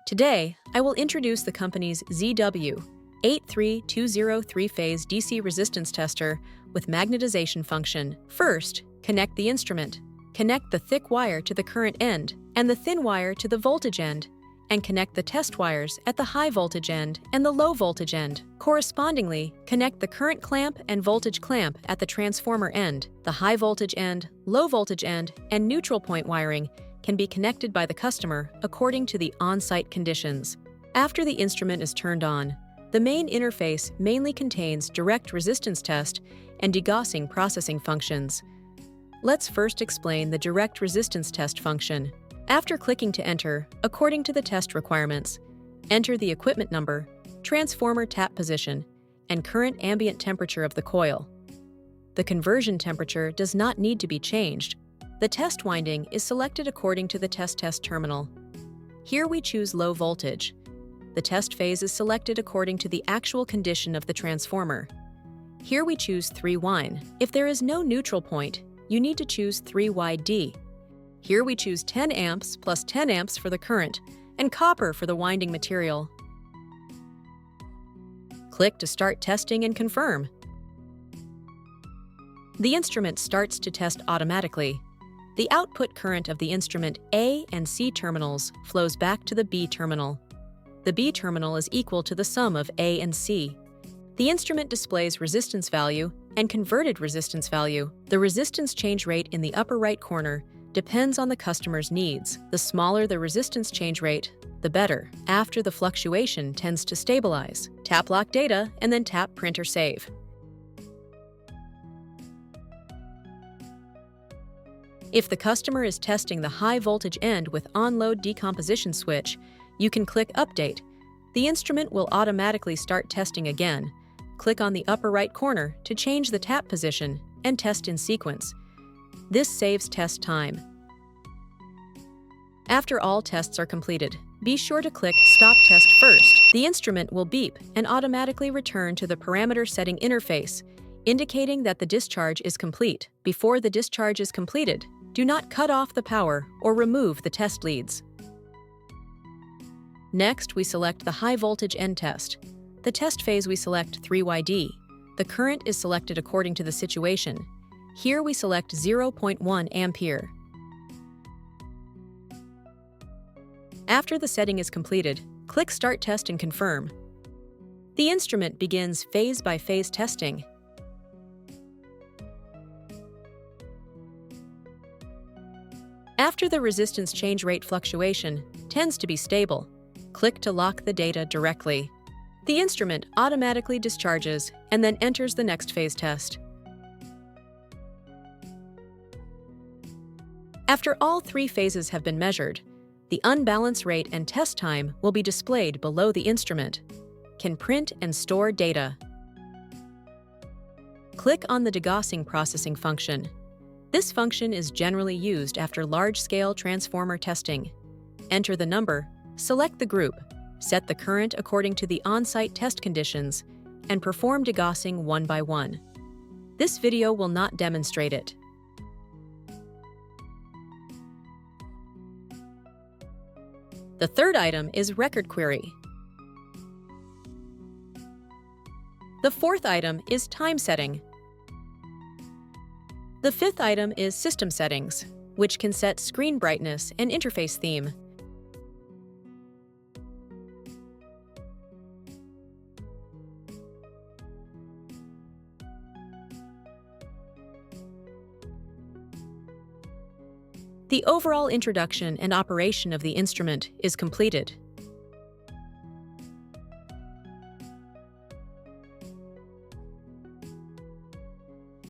Today, I will introduce the company's ZW 8320 3-phase DC resistance tester with magnetization function. First, connect the instrument. Connect the thick wire to the current end and the thin wire to the voltage end, and connect the test wires at the high voltage end and the low voltage end. Correspondingly, connect the current clamp and voltage clamp at the transformer end. The high voltage end, low voltage end, and neutral point wiring can be connected by the customer according to the on-site conditions. After the instrument is turned on, the main interface mainly contains direct resistance test and degaussing processing functions. Let's first explain the direct resistance test function. After clicking to enter, according to the test requirements, enter the equipment number, transformer tap position, and current ambient temperature of the coil. The conversion temperature does not need to be changed. The test winding is selected according to the test terminal. Here we choose low voltage. The test phase is selected according to the actual condition of the transformer. Here we choose 3-wine. If there is no neutral point, you need to choose 3YD. Here we choose 10 amps plus 10 amps for the current and copper for the winding material. Click to start testing and confirm. The instrument starts to test automatically. The output current of the instrument A and C terminals flows back to the B terminal. The B terminal is equal to the sum of A and C. The instrument displays resistance value and converted resistance value. The resistance change rate in the upper right corner depends on the customer's needs. The smaller the resistance change rate, the better. After the fluctuation tends to stabilize. Tap lock data and then tap print or save. If the customer is testing the high voltage end with on-load decomposition switch, you can click Update. The instrument will automatically start testing again. Click on the upper right corner to change the tap position and test in sequence. This saves test time. After all tests are completed, be sure to click Stop Test first. The instrument will beep and automatically return to the parameter setting interface, indicating that the discharge is complete. Before the discharge is completed, do not cut off the power or remove the test leads. Next, we select the high voltage end test. The test phase we select 3YD. The current is selected according to the situation. Here we select 0.1 ampere. After the setting is completed, click Start Test and confirm. The instrument begins phase-by-phase testing. After the resistance change rate fluctuation tends to be stable, click to lock the data directly. The instrument automatically discharges and then enters the next phase test. After all 3 phases have been measured, the unbalance rate and test time will be displayed below the instrument. Can print and store data. Click on the degaussing processing function. This function is generally used after large-scale transformer testing. Enter the number, select the group, set the current according to the on-site test conditions, and perform degaussing one by one. This video will not demonstrate it. The third item is record query. The fourth item is time setting. The fifth item is system settings, which can set screen brightness and interface theme. The overall introduction and operation of the instrument is completed.